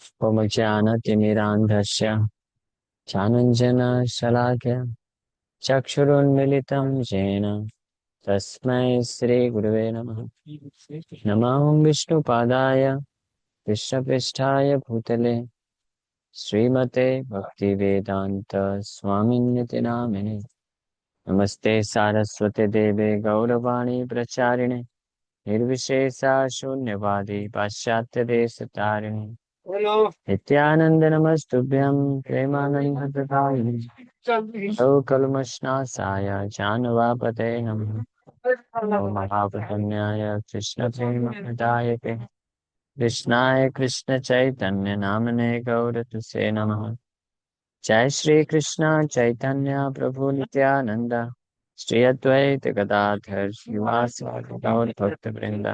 उपमज्ञानतिमिरान्धस्य ज्ञानञ्जनशलाकया चक्षुरुन्मिलितं येन तस्मै श्रीगुरवे नमः। नमः विष्णुपादाय कृष्णपृष्ठाय भूतले श्रीमते भक्तिवेदान्त स्वामिन्यति नामिने। नमस्ते सारस्वते देवे गौरवाणी प्रचारिणे निर्विशेषा शून्यवादी पाश्चात्यदेशतारिणे नित्यानंद नमस्तुभ्यं प्रेमानंदप्रदायिने कल्मषनाशाय जानवापते नमः। ओम महाप्रपन्नाय कृष्णप्रेमप्रदायते कृष्णाय कृष्ण चैतन्य नामने गौरतुसे नमः। जय श्री कृष्ण चैतन्य प्रभु नित्यानंद श्री अद्वैत गदाधर श्रीवासादि गौर भक्त वृंद।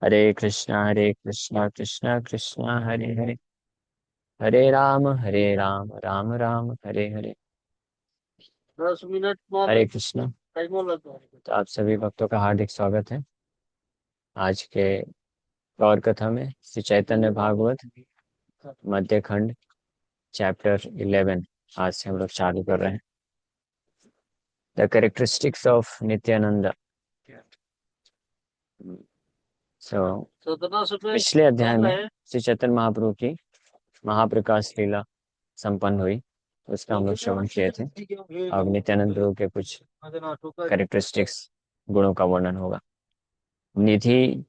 हरे कृष्णा कृष्णा कृष्णा हरे हरे, हरे राम राम राम हरे हरे। 10 मिनट हरे कृष्णा। तो आप सभी भक्तों का हार्दिक स्वागत है आज के गौर कथा में। श्री चैतन्य भागवत मध्य खंड चैप्टर 11 आज से हम लोग चालू कर रहे हैं। The characteristics of Nityanand. पिछले अध्याय में श्री चैतन्य महाप्रभु की महाप्रकाश लीला संपन्न हुई, उसका हम लोग श्रवण किए थे। अब नित्यानंद प्रभु के कुछ कैरेक्टरिस्टिक्स गुणों का वर्णन होगा। निधि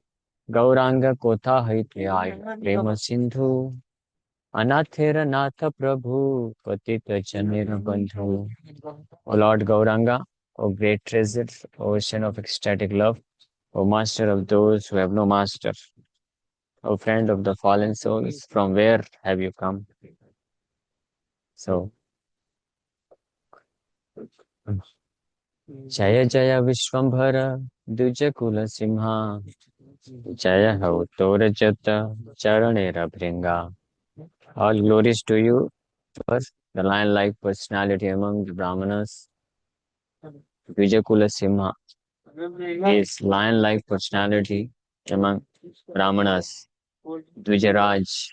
गौरांग कोथा हित्याय प्रेम सिंधु अनाथेर नाथ प्रभु पतित जनेर बंधु। O Lord Gauranga, O great treasure, ocean of ecstatic love, O master of those who have no master, O friend of the fallen souls, from where have you come? So, Jaya Jaya Vishwambhara Dujakula Simha Jaya Ho Torajata Charanera Bringa. All glories to you, first, the lion-like personality among the Brahmanas, Dujakula Simha. His lion-like personality among Brahmanas, Dvijaraj.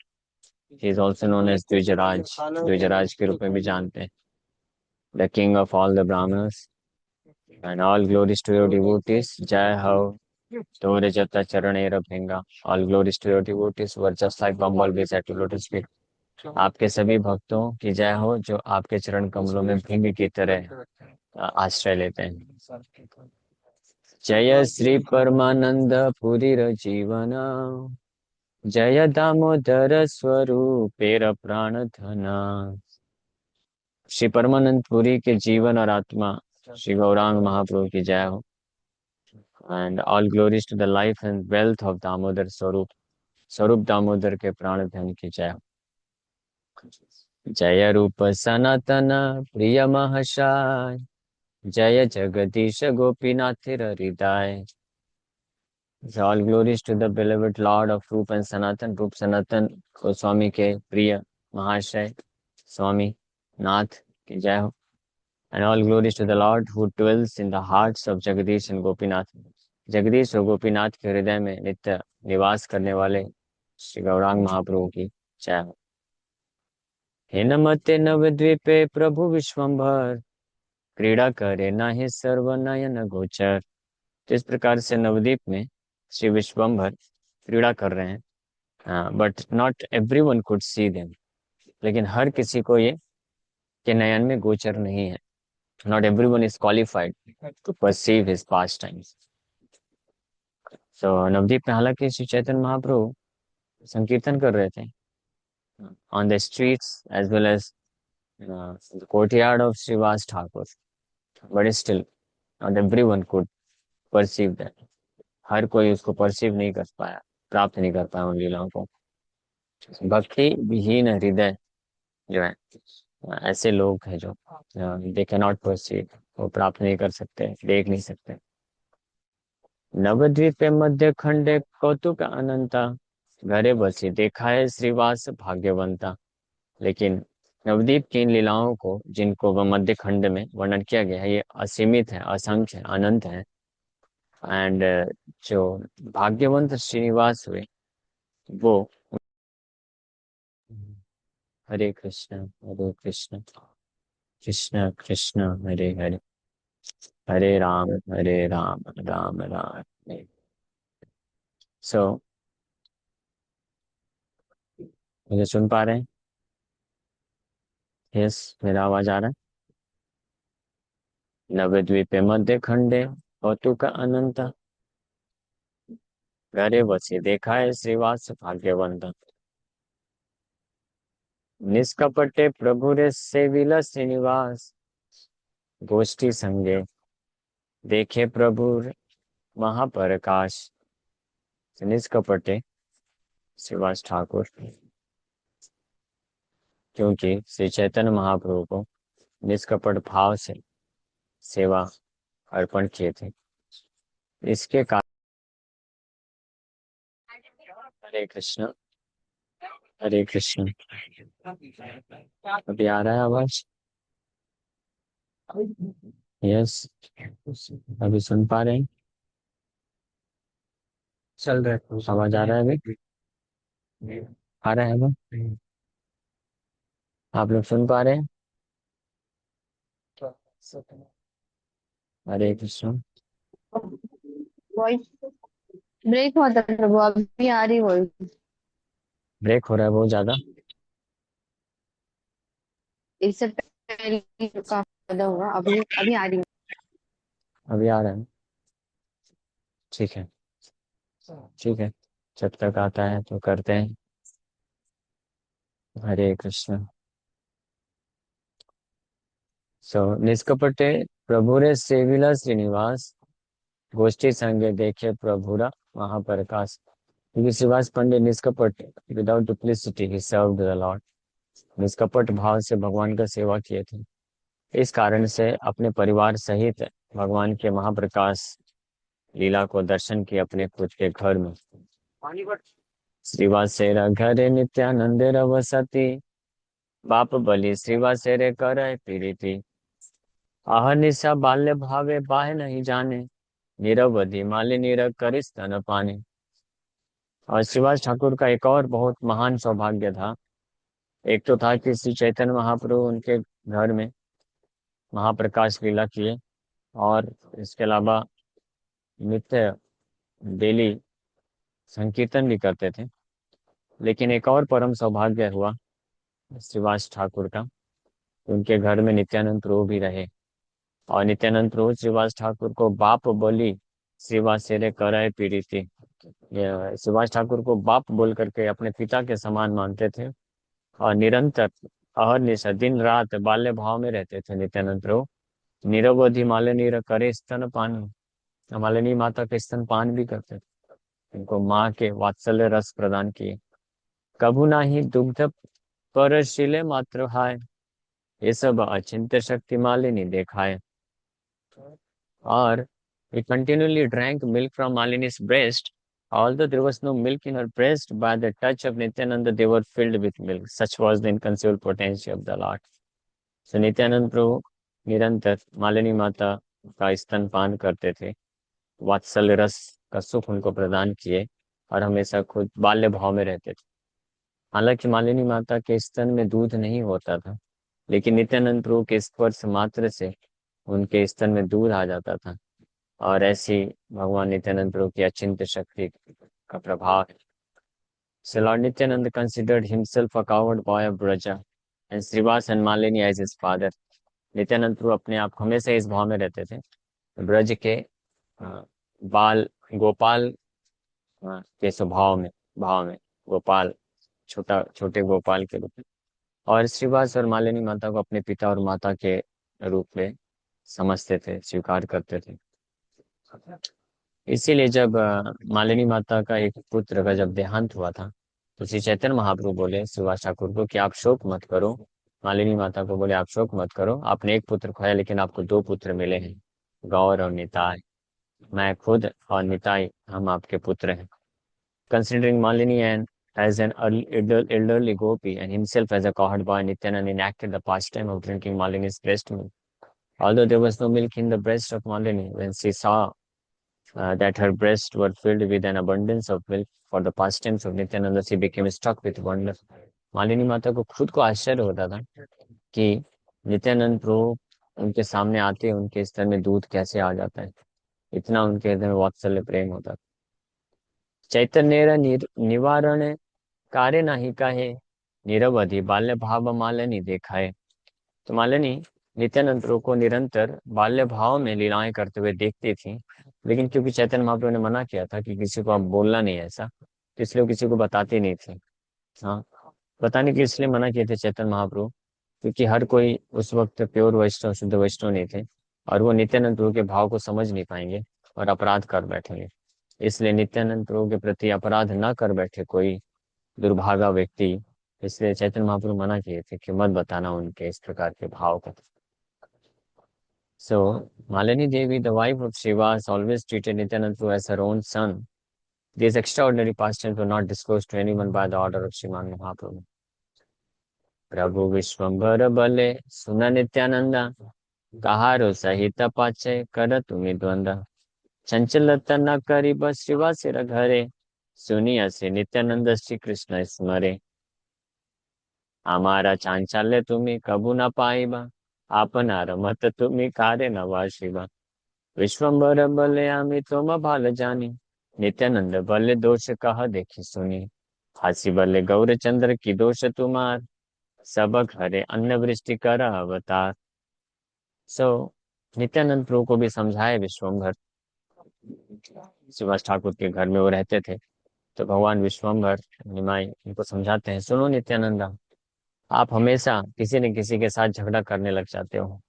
He is also known as Dvijaraj. Dvijaraj के रूप में भी जानते हैं. The king of all the Brahmanas. And all glories to your devotees. Jai Ho Torajata Charanera Bhinga. All glories to your devotees who are just like bumblebees at your lotus feet. आपके सभी भक्तों की जय हो जो आपके चरण कमलों में भृंग की तरह आश्रय लेते हैं। जय श्री परमानंद पुरी जीवन जय दामोदर स्वरूपेर प्राण धना। श्री परमानंद पुरी के जीवन और आत्मा श्री गौरांग महाप्रभु की जय हो। And all glories to the life and wealth of Damodar Swarup Damodar के प्राण धन की जय हो। जय रूप सनातन प्रिय महाशाय जय जगदीश गोपीनाथ हृदय। All glories to the beloved Lord of Rup and Sanatan, Rup Sanatan Goswami के प्रिय महाशय स्वामी नाथ की जय हो। And all glories to the Lord who dwells in the hearts of Jagadish and Gopinath. Jagdish और गोपीनाथ के हृदय में नित्य निवास करने वाले श्री गौरांग महाप्रभु की जय हो। हिनमते नवद्वीपे प्रभु विश्वम्भर क्रीड़ा करे नाहि सर्वनयन गोचर। इस प्रकार से नवद्वीप में श्री विश्वम्भर क्रीड़ा कर रहे हैं, but not everyone could see them. लेकिन हर किसी को ये के नयन में गोचर नहीं है। Not everyone is qualified to perceive his past times. So Navadvip में हालांकि श्री चैतन्य महाप्रभु संकीर्तन कर रहे थे on the streets as well as the courtyard of Shrivas Thakur, but still not everyone could perceive that. हर कोई उसको परसीव नहीं कर पाया, प्राप्त नहीं कर पाया उन लीलाओं को। भक्ति विहीन हृदय जो है, ऐसे लोग हैं जो दे कैन नॉट परसीव, वो प्राप्त नहीं कर सकते, देख नहीं सकते। नवद्वीप मध्य खंडे कौतुक अनंता घरे बसी देखा है श्रीवास भाग्यवंता। लेकिन नवद्वीप की इन लीलाओं को जिनको वह मध्य खंड में वर्णन किया गया है, ये असीमित है, असंख्य है, अनंत है। एंड जो भाग्यवंत श्रीनिवास हुए वो हरे कृष्ण कृष्ण कृष्ण हरे हरे, हरे राम राम राम हरे। सो मुझे सुन पा रहे हैं? यस, मेरा आवाज आ रहा है? नवद्वीपे मध्य खंडे कौतुक अनंत, घरे बसी देखा है श्रीवास भाग्यवंत। निष्कपटे प्रभु रे सेविला श्रीनिवास, गोष्ठी संगे देखे प्रभु महाप्रकाश। निष्कपटे श्रीवास ठाकुर, क्योंकि श्री चैतन्य महाप्रभु को निष्कपट भाव से सेवा अर्पण किए थे, इसके कारण। हरे कृष्ण हरे कृष्ण। अभी आ रहा है आवाज? यस, अभी सुन पा रहे हैं? चल रहा है, आवाज आ रहा है अभी? आ रहा है अभी? आप लोग सुन पा रहे हैं? हरे कृष्ण। वॉइस ब्रेक होता है प्रभु, अभी आ रही वॉइस। ब्रेक हो रहा है बहुत ज्यादा? इससे पहले काफी ज्यादा हुआ, अभी अभी आ रही है। अभी आ रहा है? ठीक है, ठीक है, जब तक आता है तो करते हैं। हरे कृष्ण। सो निष्कपटे प्रभु रे सेविला श्रीनिवास, गोष्ठी संगे देखे प्रभुरा महाप्रकाश। क्योंकि श्रीवास पंडित निष्कपट, विदाउट डुप्लिसिटी ही सर्व्ड द लॉर्ड। निष्कपट भाव से भगवान का सेवा किए थे, इस कारण से अपने परिवार सहित भगवान के महाप्रकाश लीला को दर्शन किए अपने खुद के घर में। श्रीवासेरा घरे नित्यानंद वसती, बाप बलि श्रीवासेरे करे पीड़िति। अहर्निशा बाल्य भावे बाहे नहीं जाने, निरवधि मालिनी रग करि स्तन पाने। और श्रीवास ठाकुर का एक और बहुत महान सौभाग्य था। एक तो था कि श्री चैतन्य महाप्रभु उनके घर में महाप्रकाश लीला किए, और इसके अलावा नित्य डेली संकीर्तन भी करते थे। लेकिन एक और परम सौभाग्य हुआ श्रीवास ठाकुर का, उनके घर में नित्यानंद प्रभु भी रहे। और नित्यानंद प्रभु श्रीवास ठाकुर को बाप बोली श्रीवास सेरे कराए पीड़िति, ये श्रीवास ठाकुर को बाप बोल करके अपने पिता के समान मानते थे। और निरंतर अहर्निश दिन रात बाल्य भाव में रहते थे नित्यानंद प्रभु। निरवधि मालिनी करे स्तन पान, मालिनी माता के स्तन पान भी करते थे, उनको माँ के वात्सल्य रस प्रदान किए। कभु नाही दुग्ध पर शिले मात्र हाय, ये सब अचिंत्य शक्ति मालिनी देखाए। और he continually drank milk from Malini's breast. Although there was no milk in her breast, by the touch of Nityananda, they were filled with milk. Such was the inconceivable potency of the Lord. So Nityanand प्रभु निरंतर मालिनी माता का स्तनपान करते थे, वात्सल्य रस का सुख उनको प्रदान किए, और हमेशा खुद बाल्य भाव में रहते थे। हालांकि मालिनी माता के स्तन में दूध नहीं होता था, लेकिन नित्यानंद प्रभु के स्पर्श मात्र से उनके स्तन में दूध आ जाता था। और ऐसी भगवान नित्यानंद प्रभु की अचिंत्य शक्ति का प्रभाव है। So Lord Nityananda considered himself a coward boy of Braja and Srivas and Malini as his father. Nityanand प्रभु अपने आप हमेशा इस भाव में रहते थे, ब्रज के बाल गोपाल के स्वभाव में, भाव में, गोपाल, छोटा छोटे गोपाल के रूप में। और श्रीवास और मालिनी माता को अपने पिता और माता के रूप में समझते थे, स्वीकार करते थे। इसीलिए जब मालिनी माता का एक पुत्र का जब देहांत हुआ था, तो श्री चैतन्य महाप्रभु बोले श्रीवास ठाकुर को कि आप शोक मत करो। मालिनी माता को बोले आप शोक मत करो, आपने एक पुत्र खोया लेकिन आपको दो पुत्र मिले हैं, गौर और निताय। मैं खुद और निताई हम आपके पुत्र हैं। Considering Malini and as an elderly gopi and himself as a cowherd boy, Nityananda enacted the pastime of drinking Malini's breast milk. Although there was no milk in the breast of Malini, when she saw that her breasts were filled with an abundance of milk for the pastimes of Nityananda, she became struck with wonder. Malini माता को खुद को आश्चर्य होता था कि नित्यानंद प्रभु उनके सामने आते, उनके स्तर में दूध कैसे आ जाता है। इतना उनके हृदय में वात्सल्य प्रेम होता था। चैतन्य निवारण कार्य नाही काहे, निरवधि बाल्य भाव मालिनी देखा है। तो मालिनी नित्यानंद प्रभु को निरंतर बाल्य भाव में लीलाएं करते हुए देखती थी। लेकिन क्योंकि चैतन्य महाप्रभु ने मना किया था कि किसी को आप बोलना नहीं ऐसा, तो इसलिए वो किसी को बताती नहीं थी। हाँ, बताने के इसलिए मना किए थे चैतन्य महाप्रभु, क्योंकि हर कोई उस वक्त प्योर वैष्णव शुद्ध वैष्णव नहीं थे, और वो नित्यानंद प्रभु के भाव को समझ नहीं पाएंगे और अपराध कर बैठेंगे। इसलिए नित्यानंद प्रभु के प्रति अपराध न कर बैठे कोई दुर्भागा व्यक्ति, इसलिए चैतन्य महाप्रभु मना किए थे कि मत बताना उनके इस प्रकार के भाव को। So, Malini Devi, the wife of Shiva, has always treated Nityanand Prabhu as her own son. These extraordinary pastimes were not disclosed to anyone by the order of Sriman Mahaprabhu. प्रभु विश्वम्भर बले सुन नित्यानंदा, कहारो सहित पाचे कर तुम्हें द्वंद्व, चंचलता न करी बस शिवा सिर घरे, सुनिया से नित्यानंद श्री कृष्ण स्मरे। हमारा चांचल्य तुम्हें कबू न पाइबा, आपना रमत तुम्हें कार्य न वाशिबा। विश्वम्भर बले आमी तुम भाल जानी, नित्यानंद बले दोष कह देखी सुनी। हासी बले गौर चंद्र की दोष तुम्हार, सब घरे अन्न वृष्टि कर अवतार। सो नित्यानंद प्रभु को भी समझाए विश्वम्भर। सुभाष ठाकुर के घर में वो रहते थे, तो भगवान विश्वम्भर निमाई उनको समझाते हैं, सुनो नित्यानंदा, आप हमेशा किसी न किसी के साथ झगड़ा करने लग जाते हो।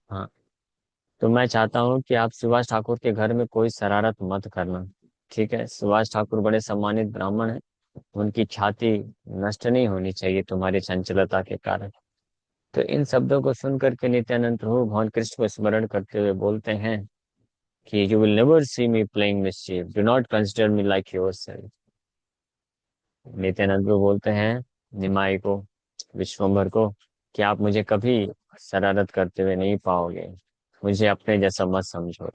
हाँ, तो मैं चाहता हूँ कि आप सुभाष ठाकुर के घर में कोई शरारत मत करना। ठीक है, सुभाष ठाकुर बड़े सम्मानित ब्राह्मण हैं, उनकी ख्याति नष्ट नहीं होनी चाहिए तुम्हारी चंचलता के कारण। तो इन शब्दों को सुन करके नित्यानंद प्रभु भगवान कृष्ण को स्मरण करते हुए बोलते हैं कि you will never see me playing mischief, do not consider me like yourself. Nityananda Prabhu बोलते हैं निमाई को, विश्वम्भर को, कि आप मुझे कभी शरारत करते हुए नहीं पाओगे, मुझे अपने जैसा मत समझो।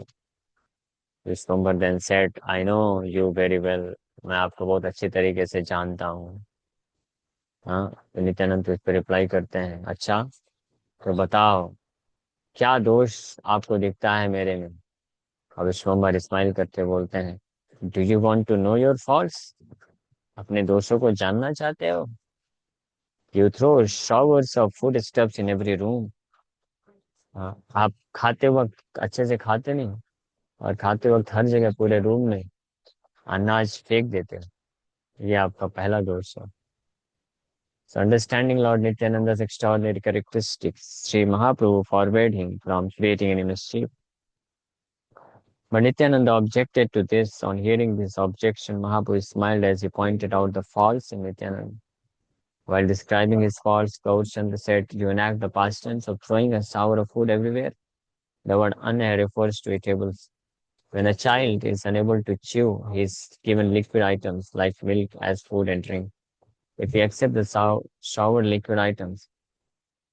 Vishwambhar then said, I know you very well, मैं आपको बहुत अच्छी तरीके से जानता हूँ। हाँ, तो नित्यानंद तो इस पर रिप्लाई करते हैं, अच्छा तो बताओ क्या दोष आपको दिखता है मेरे में। और विश्वम्भर स्माइल करते बोलते हैं, do you want to know your faults, अपने दोषों को जानना चाहते हो। You throw showers of food stuffs in every room. हाँ, आप खाते वक्त अच्छे से खाते नहीं, और खाते वक्त हर जगह पूरे रूम में अनाज फेंक देते हो। ये आपका पहला दोष है। So understanding Lord Nityananda's extraordinary characteristics, Sri Mahaprabhu forbade him from creating any mischief. But Nityananda objected to this. On hearing this objection, Mahaprabhu smiled as he pointed out the faults in Nityananda. While describing his faults, Gaurchand said, you enact the pastimes of throwing a shower of food everywhere. The word anna refers to eatables. When a child is unable to chew, he is given liquid items like milk as food and drink. If he accepts the showered liquid items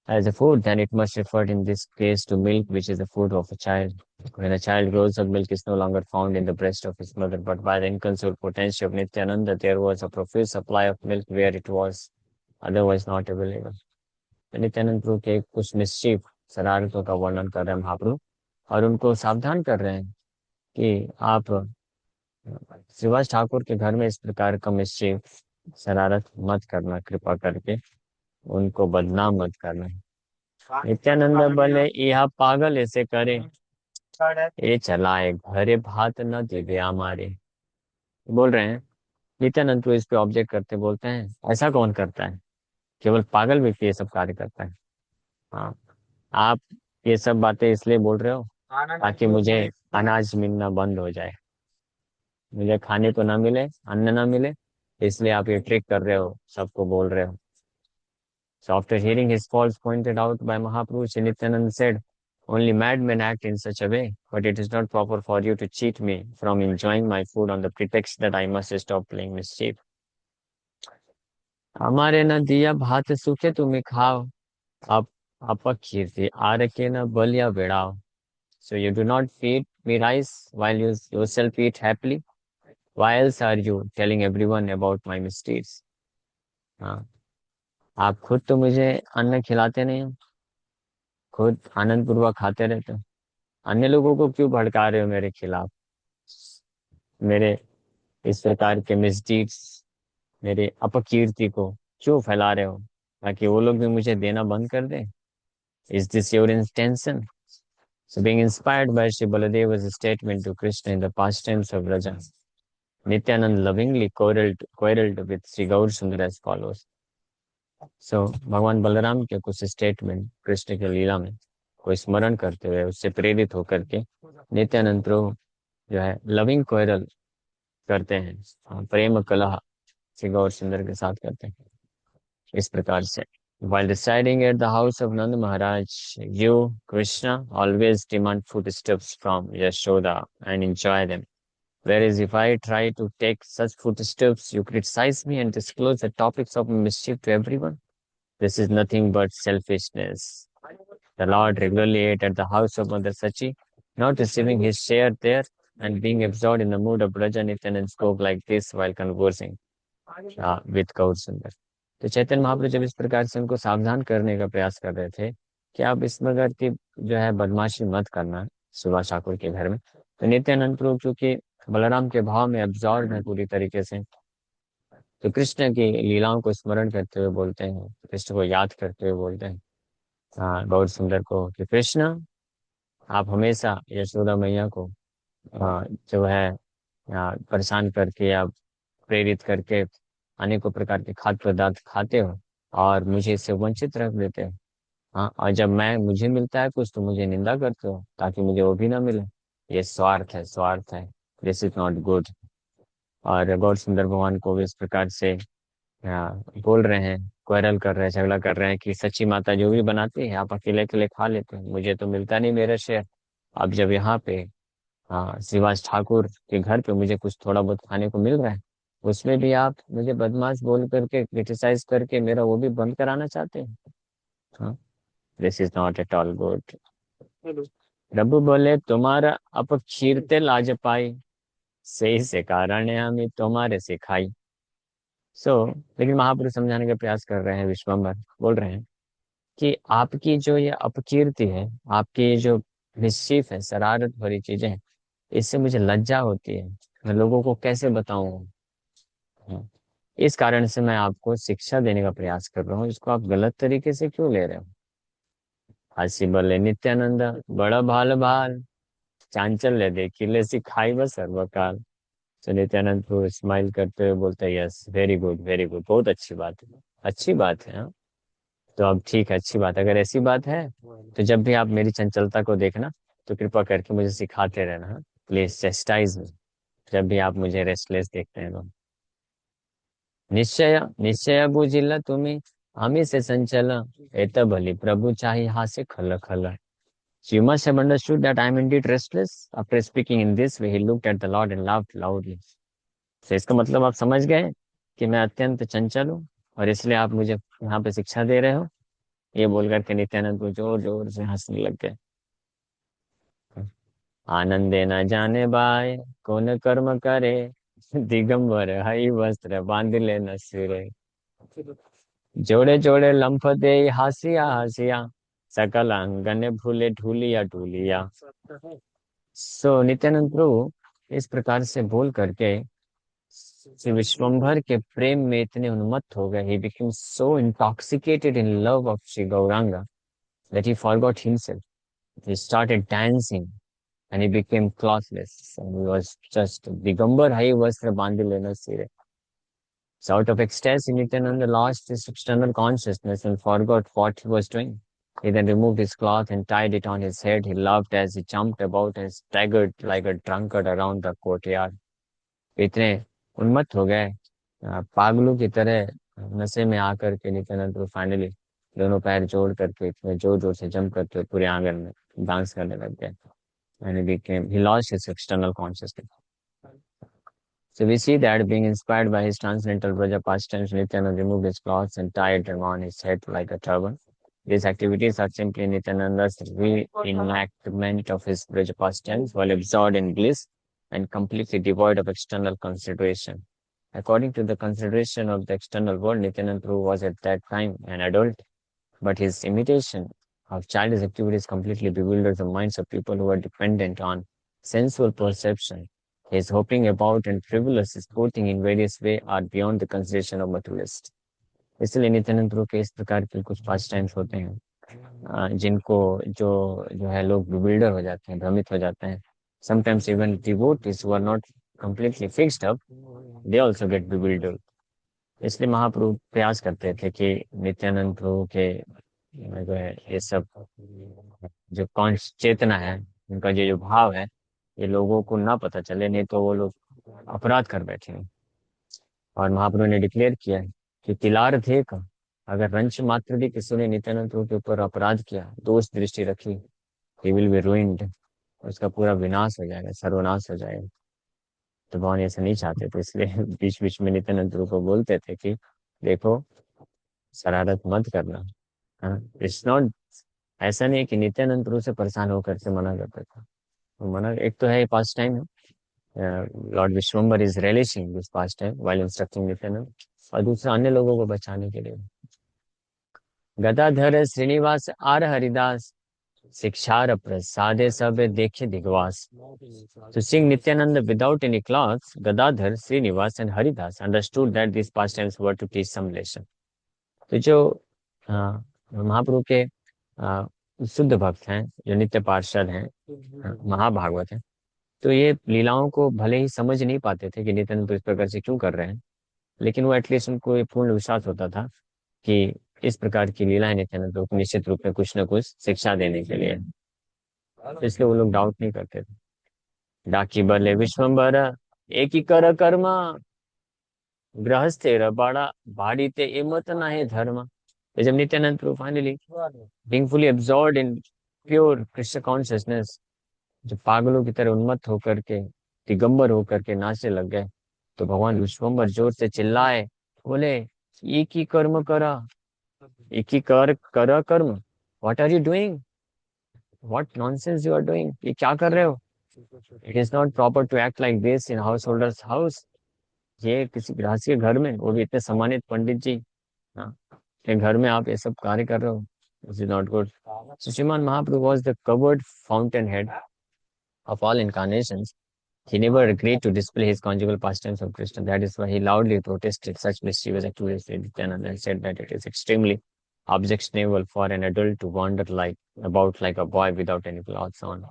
as a food, then it must refer in this case to milk, which is the food of a child. When a child grows up, milk is no longer found in the breast of his mother, but by the inconceivable potency of Nityananda, there was a profuse supply of milk where it was otherwise not available. Nityanand प्रभु के कुछ mischief शरारतों का वर्णन कर रहे हैं महाप्रभु, और उनको सावधान कर रहे हैं कि आप सुभाष ठाकुर के घर में इस प्रकार का मिस्चीफ शरारत मत करना, कृपा करके उनको बदनाम मत करना। नित्यानंद बोले, यह पागल ऐसे करे, ये चलाए घरे भात न दिवे हमारे। बोल रहे हैं नित्यानंद तो इस पे ऑब्जेक्ट करते बोलते हैं, ऐसा कौन करता है, केवल पागल व्यक्ति ये सब कार्य करता है। हाँ, आप ये सब बातें इसलिए बोल रहे हो ताकि मुझे अनाज मिलना बंद हो जाए, मुझे खाने को ना मिले, अन्न ना मिले, इसलिए आप ये ट्रिक कर रहे हो, सबको बोल रहे हो। So after hearing his faults pointed out by Mahaprabhu, Sri Nityananda said, only madmen act in such a way, but it is not proper for you to cheat me from enjoying my food on the pretext that I must stop playing mischief. हमारे न दिया भात सूखे तुम्हें खाओ, आप अपकीर्ति are के न Ballia बेड़ाओ। So you do not feed me rice while you yourself eat happily. Why else are you telling everyone about my misdeeds? हाँ, आप खुद तो मुझे अन्न खिलाते नहीं हो, खुद आनंद पूर्वक खाते रहते हो। अन्य लोगों को क्यों भड़का रहे हो मेरे खिलाफ, मेरे इस प्रकार के मिसडीड्स, मेरे अपकीर्ति को क्यों फैला रहे हो, ताकि वो लोग भी मुझे देना बंद कर दें? Is this your intention? So being inspired by Sri Baladeva's statement to Krishna in the pastimes of Raja, Nityanand lovingly quarreled with Sri Gaur Sundar as follows. So भगवान बलराम के कुछ स्टेटमेंट कृष्ण की लीला में को स्मरण करते हुए, उससे प्रेरित होकर के नित्यानंद प्रभु जो है लविंग क्वेरल करते हैं, प्रेम कलह श्री गौर सुंदर के साथ करते हैं इस प्रकार से. While residing at the house of Nand Maharaj, you, Krishna, always demand foodstuffs from Yashoda and enjoy them. Whereas if I try to take such foodstuffs, you criticize me and disclose the topics of mischief to everyone. This is nothing but selfishness. The Lord regularly ate at the house of Mother Sachi, not receiving his share there and being absorbed in the mood of Braja Nityanand spoke like this while conversing with Gaur Sundar. तो चैतन्य महाप्रभु जब इस प्रकार से उनको सावधान करने का प्रयास कर रहे थे कि आप इस प्रकार की जो है बदमाशी मत करना सुभाष ठाकुर के घर में, तो नित्यानंद प्रभु क्योंकि बलराम के भाव में एब्जॉर्ब है पूरी तरीके से, तो कृष्ण की लीलाओं को स्मरण करते हुए बोलते हैं, कृष्ण को याद करते हुए बोलते हैं गौर सुंदर को कि कृष्ण, आप हमेशा यशोदा मैया को जो है परेशान करके या प्रेरित करके अनेकों प्रकार के खाद्य पदार्थ खाते हो और मुझे इससे वंचित रख देते हो. हाँ, और जब मुझे मिलता है कुछ तो मुझे निंदा करते हो ताकि मुझे वो भी ना मिले. ये स्वार्थ है, स्वार्थ है. This is not good. और गौर सुंदर भगवान को भी इस प्रकार से बोल रहे हैं, क्वेरल कर रहे हैं, झगड़ा कर रहे हैं कि सच्ची माता जो भी बनाती है आप अकेले अकेले खा लेते हैं, मुझे तो मिलता नहीं मेरा शेयर. अब जब यहाँ पे श्रीवास ठाकुर के घर पे मुझे कुछ थोड़ा बहुत खाने को मिल रहा है, उसमें भी आप मुझे बदमाश बोल करके क्रिटिसाइज करके मेरा वो भी बंद कराना चाहते हैं. हाँ, this is not at all good. Prabhu बोले, तुम्हारा अपक्षीरते लाज पाई, सही से कारण है हमें तुम्हारे सिखाई. लेकिन महापुरुष समझाने का प्रयास कर रहे हैं, विश्वम्भर बोल रहे हैं कि आपकी जो ये अपकीर्ति है, आपकी ये जो मिस्चीफ है, शरारत भरी चीजें हैं, इससे मुझे लज्जा होती है. मैं लोगों को कैसे बताऊं? हाँ, इस कारण से मैं आपको शिक्षा देने का प्रयास कर रहा हूँ, इसको आप गलत तरीके से क्यों ले रहे हो? हसी बोले नित्यानंद, बड़ा भाल भाल चांचल्य देखिले सिखाई बस सर्वकाल. तो नित्यानंद को स्माइल करते हुए बोलते हैं, yes, very good, very good, बहुत अच्छी बात है, अच्छी बात है. हाँ, तो अब ठीक है, अच्छी बात, अगर ऐसी बात है तो जब भी आप मेरी चंचलता को देखना तो कृपा करके मुझे सिखाते रहना. हाँ, प्लीज चेस्टाइज मी जब भी आप मुझे रेस्टलेस देखते हैं तो. निश्चय निश्चय बुझिला तुम्ही आम्ही से संचल एत भली प्रभु चाही हासे खल खल. So you must have understood that I am indeed restless. After speaking in this way, he looked at the Lord and laughed loudly. So इसका मतलब आप समझ गए कि मैं अत्यंत चंचल हूँ और इसलिए आप मुझे यहाँ पे शिक्षा दे रहे हो. ये बोलकर के नित्यानंद को जोर जोर से हंसने लग गए. आनंदे न जाने बाय कौन कर्म करे, दिगंबर हई वस्त्र बांध ले न सिरे. जोड़े जोड़े लंफ दे हासिया हासिया, सकल अंगन भूले ढूलिया ढूलिया. नित्यानंद प्रभु इस प्रकार से बोल करके श्री विश्वम्भर के प्रेम में इतने उन्मत्त हो गए. He became so intoxicated in love of Sri Gauranga that he forgot himself. He started dancing and he became clothless and he was just Digambar Hai Vastra Bandhilena Sire. So out of ecstasy, Nityananda lost his external consciousness and forgot what he was doing. He then removed his cloth and tied it on his head. He laughed as he jumped about and staggered like a drunkard around the courtyard. इतने उन्मत्त हो गए, पागलों की तरह नशे में आकर के नित्यानंद तो फाइनली दोनों पैर जोड़ करके इतने जोर जोर से जंप करते हुए पूरे आंगन में डांस करने लग गए. And he lost his external consciousness. So we see that being inspired by his transcendental Braja pastimes, Nityananda removed his clothes and tied them on his head like a turban. These activities are simply Nityananda's reenactment of his Braja pastimes while absorbed in bliss and completely devoid of external consideration. According to the consideration of the external world, Nityanand Prabhu was at that time an adult, but his imitation of childish activities completely bewilders the minds of people who are dependent on sensual perception. His hopping about and frivolous sporting in various ways are beyond the consideration of materialists. इसलिए नित्यानंद प्रभु के इस प्रकार के कुछ पास times होते हैं जिनको जो जो है लोग बिल्डर हो जाते हैं, भ्रमित हो जाते हैं. Sometimes even devotees who are not completely fixed up, they also get bewildered. इसलिए महाप्रभु प्रयास करते थे कि नित्यानंद प्रभु के जो है ये सब जो कौन चेतना है, उनका जो भाव है, ये लोगों को ना पता चले, नहीं तो वो लोग अपराध कर बैठे हैं. और महाप्रभु ने डिक्लेयर किया है कि तिलार थे का अगर रंच मात्र भी किसी ने नित्यानंद प्रभु के ऊपर अपराध किया, दोष दृष्टि रखी, ही विल बी रूइंड, उसका पूरा विनाश हो जाएगा, सर्वनाश हो जाएगा. तो भगवान ऐसा नहीं चाहते थे, इसलिए बीच बीच में नित्यानंद प्रभु को बोलते थे कि देखो शरारत मत करना. इट्स नॉट, ऐसा नहीं है कि नित्यानंद प्रभु से परेशान होकर से मना करते थे. तो मना एक तो है पास टाइम है, lord Vishwambhar is realising this pastime while instructing Nityanand, और दूसरा अन्य लोगों को बचाने के लिए. गदाधर श्रीनिवास आर हरिदास शिक्षार प्रसादे सब देखे दिगवास. To sing Nityananda without any clothes, Gadadhar, Srinivas and Haridas understood that these pastimes were to teach some lesson. तो जो महाप्रभु के शुद्ध भक्त हैं, जो नित्य पार्षद हैं, महाभागवत हैं, तो ये लीलाओं को भले ही समझ नहीं पाते थे कि नित्यानंद इस प्रकार से क्यों कर रहे हैं, लेकिन वो एटलीस्ट उनको ये पूर्ण विश्वास होता था कि इस प्रकार की लीलाएं नित्यानंद को निश्चित रूप में कुछ न कुछ शिक्षा देने के लिए, इसलिए वो लोग डाउट नहीं करते थे. डाकी बले विश्वम्बर एक ही कर कर्म गृहस्थे बड़ा भाड़ी ते एमत ना है धर्म. तो जब Nityananda Prabhu finally being fully absorbed in pure Krishna consciousness, जो पागलों की तरह उन्मत्त होकर के दिगंबर होकर के नाचने लग गए, तो भगवान विश्वम्बर जोर से चिल्लाए, बोले एक ही कर्म करा, एक ही कर कर्म. What are you doing, what nonsense you are doing, ये क्या कर रहे हो. It is not proper to act like this in householders house. ये किसी गृहस्थ के घर में, वो भी इतने सम्मानित पंडित जी, हाँ, के घर में आप ये सब कार्य कर रहे हो. This is not good. So Sriman Mahaprabhu was the covered fountainhead of all incarnations. He never agreed to display his conjugal pastimes of Krishna. That is why he loudly protested such mischievous activities with Nityananda and said that it is extremely objectionable for an adult to wander about like a boy without any clothes on.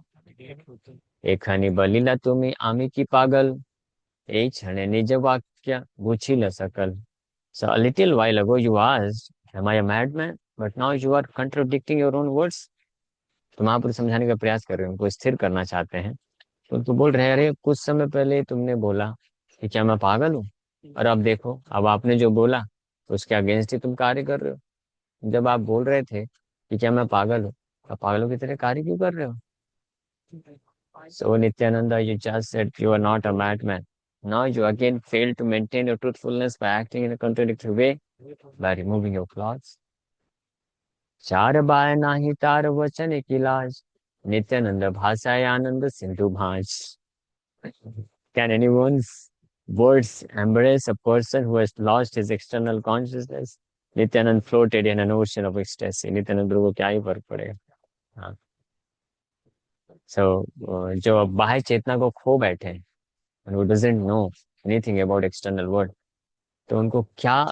एखानी Balilla तुम्ही आम्ही की पागल, एक क्षणे निज वाक्य गुछिल सकल. So a little while ago you asked, am I a madman? But now you are contradicting your own words. तो महापुरुष समझाने का प्रयास कर रहे हैं, उनको स्थिर करना चाहते हैं. तो उनको बोल रहे हैं, अरे कुछ समय पहले तुमने बोला कि क्या मैं पागल हूँ, और अब देखो, अब आपने जो बोला तो उसके अगेंस्ट ही तुम कार्य कर रहे हो. जब आप बोल रहे थे कि क्या मैं पागल हूँ, तो पागलों की तरह कार्य क्यों कर रहे हो. So Nityananda, you just said you are not a madman. Now you again fail to maintain your truthfulness by acting in a contradictory way, by removing your clothes. चार बाय नाही तार वचन की लाज, नित्यानंद भाषाय आनंद सिंधु भाज. Can anyone's words embrace a person who has lost his external consciousness? Nityanand floated in an ocean of ecstasy. Nityanand प्रभु को क्या ही फर्क पड़ेगा. हाँ. So जो बाह्य चेतना को खो बैठे हैं, and who doesn't know anything about external world, तो उनको क्या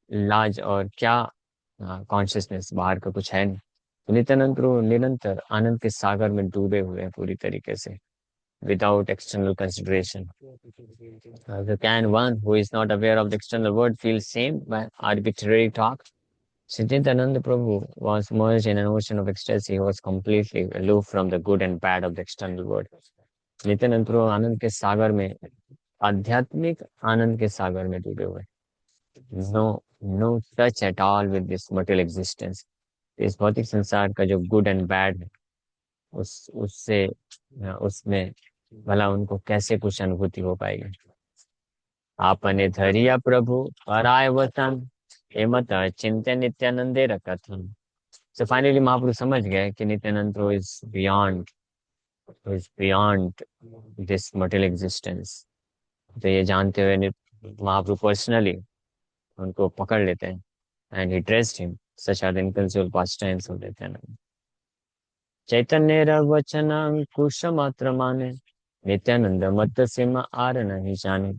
लाज और क्या कॉन्शियसनेस, बाहर का कुछ है नहीं. तो नित्यानंद प्रभु निरंतर आनंद के सागर में डूबे हुए हैं पूरी तरीके से, without external consideration. So can one who is not aware of the external world feel shamed by arbitrary talk? Nityananda Prabhu was merged in an ocean of ecstasy. He was completely aloof from the good and bad of the external world. Nityanand प्रभु आनंद के सागर में, आध्यात्मिक आनंद के सागर में डूबे हुए. No touch at all with this material existence. इस भौतिक संसार का जो गुड एंड बैड है, उससे उसमें भला उनको कैसे कुछ अनुभूति हो पाएगी. आपने धरिया प्रभु पराय वतन, हेमत चिंतन नित्यानंदे रकथन. So finally महाप्रभु समझ गए कि नित्यानंद प्रभु is beyond this material existence. तो ये जानते हुए महाप्रभु पर्सनली उनको पकड़ लेते हैं, and he dressed him such are inconceivable past times हो देते हैं। चैतन्य वचन अंकुश मात्र माने, नित्यानंद मत सिम आर नहीं जाने।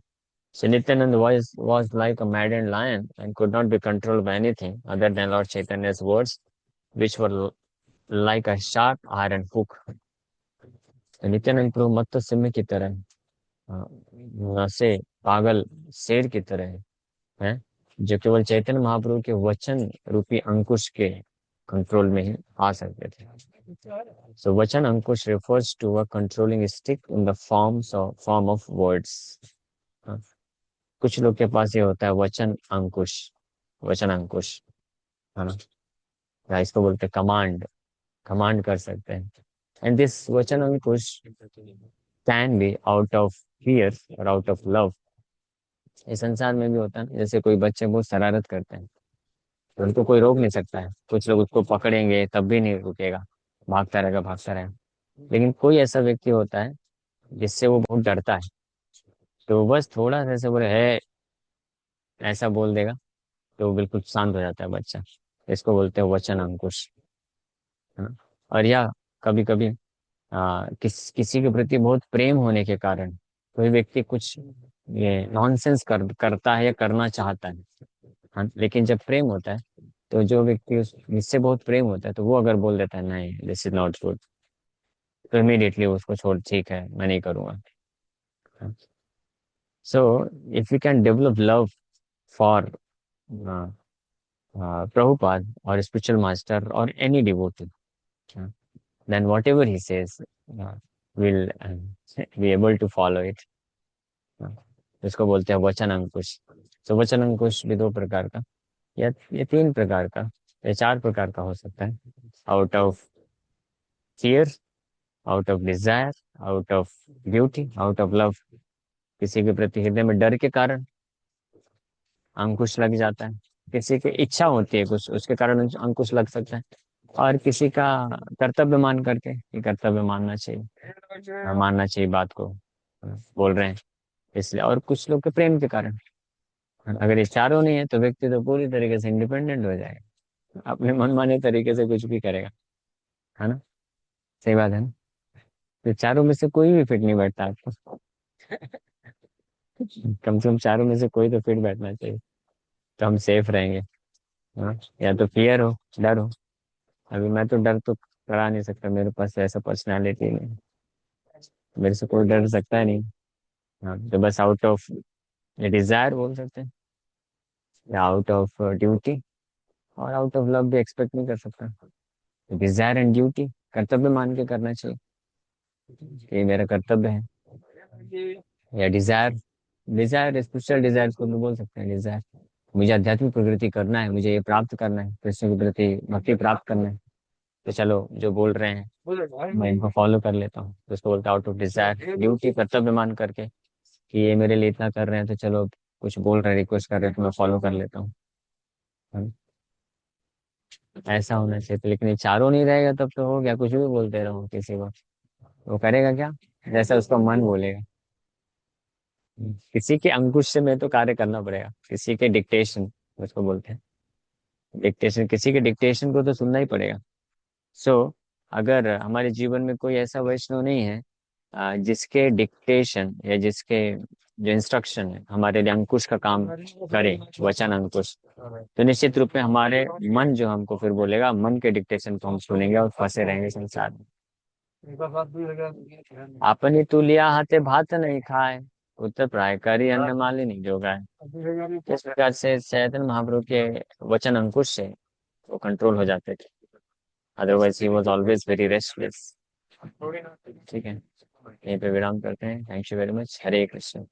So Nityanand was like a maddened lion and could not be controlled by anything other than Lord Chaitanya's words, which were like a sharp iron hook. तो नित्यानंद प्रभु मत्त सिंह की तरह, से पागल शेर की तरह है, जो केवल चैतन्य महाप्रभु के वचन रूपी अंकुश के कंट्रोल में ही आ सकते थे। So वचन अंकुश refers to a controlling stick in the form of words. कुछ लोग के पास ये होता है वचन अंकुश, वचन अंकुश, है ना, या इसको बोलते हैं कमांड, कमांड कर सकते हैं। एंड दिस वचन अंकुश can be out of fear और आउट ऑफ लव। इस संसार में भी होता है, जैसे कोई बच्चे बहुत शरारत करते हैं तो उनको कोई रोक नहीं सकता है, कुछ लोग उसको पकड़ेंगे तब भी नहीं रुकेगा, भागता रहेगा भागता रहेगा। लेकिन कोई ऐसा व्यक्ति होता है जिससे वो बहुत डरता है, तो बस थोड़ा सा ऐसे बोले है, ऐसा बोल देगा तो वो बिल्कुल शांत हो जाता है बच्चा। इसको बोलते हैं वचन अंकुश, है ना। और या कभी कभी किसी के प्रति बहुत प्रेम होने के कारण कोई व्यक्ति कुछ ये नॉनसेंस करता है या करना चाहता है, हाँ, लेकिन जब प्रेम होता है तो जो व्यक्ति जिससे बहुत प्रेम होता है तो वो अगर बोल देता है नहीं दिस इज नॉट गुड, तो इमीडिएटली उसको छोड़, ठीक है मैं नहीं करूंगा। So if you can develop love for Prabhupada or spiritual master or any devotee, uh, then whatever he says, will be able to follow it. uh, इसको बोलते हैं वचन अंकुश। तो वचन अंकुश भी दो प्रकार का, या ये तीन प्रकार का या चार प्रकार का हो सकता है। Out of fear, out of desire, out of duty, out of love. किसी के प्रति हृदय में डर के कारण अंकुश लग जाता है, किसी की इच्छा होती है कुछ उसके कारण अंकुश लग सकता है, और किसी का कर्तव्य मान करके, ये कर्तव्य मानना चाहिए, मानना चाहिए बात को, बोल रहे हैं इसलिए, और कुछ लोग के प्रेम के कारण। अगर ये चारों नहीं है तो व्यक्ति तो पूरी तरीके से इंडिपेंडेंट हो जाएगा, अपने मनमाने तरीके से कुछ भी करेगा, है ना। सही बात है ना। तो चारों में से कोई भी फिट नहीं बैठता आपको। कम से कम चारों में से कोई तो फिट बैठना चाहिए, तो हम सेफ रहेंगे। हाँ, या तो फियर हो, डर हो। अभी मैं तो डर तो करा नहीं सकता, मेरे पास ऐसा पर्सनालिटी नहीं, मेरे से कोई डर सकता है नहीं। हाँ, तो बस आउट ऑफ डिजायर बोल सकते हैं, या आउट ऑफ ड्यूटी, और आउट ऑफ लव भी एक्सपेक्ट नहीं कर सकता। डिजायर एंड ड्यूटी कर्तव्य मान के करना चाहिए कि ये मेरा कर्तव्य है। या डिजायर, डिजायर स्पिरिचुअल डिजायर को भी बोल सकते हैं। डिजायर, मुझे आध्यात्मिक प्रगति करना है, मुझे ये प्राप्त करना है, कृष्ण के प्रति भक्ति प्राप्त करना है, तो चलो जो बोल रहे हैं मैं इनको फॉलो कर लेता हूँ, तो उसको बोलते हैं आउट ऑफ डिजायर। ड्यूटी कर्तव्य मान करके कि ये मेरे लिए इतना कर रहे हैं तो चलो कुछ बोल रहे हैं, रिक्वेस्ट कर रहे हैं तो मैं फॉलो कर लेता हूँ, है ना? ऐसा होना चाहिए। तो लेकिन ये चारों नहीं रहेगा तब तो हो गया, कुछ भी बोलते रहो किसी को, वो करेगा क्या, जैसा उसका मन बोलेगा। किसी के अंकुश से में तो कार्य करना पड़ेगा, किसी के डिक्टेशन उसको बोलते हैं, डिक्टेशन, किसी के डिक्टेशन को तो सुनना ही पड़ेगा। सो अगर हमारे जीवन में कोई ऐसा वैष्णव नहीं है जिसके डिक्टेशन या जिसके जो इंस्ट्रक्शन है हमारे लिए अंकुश का काम करे, वचन अंकुश, तो निश्चित रूप में हमारे मन जो हमको फिर बोलेगा, मन के डिक्टेशन को हम सुनेंगे और फंसे रहेंगे संसार में। आपनी तुलिया हाथे भात नहीं खाए, उत्तर प्राय करी अन्न मालिनी जो गाय। इस प्रकार से चैतन्य महाप्रभु के वचन अंकुश से वो कंट्रोल हो जाते थे, otherwise he was always very restless. ठीक है, यहीं पे विराम करते हैं। Thank you very much. Hare Krishna.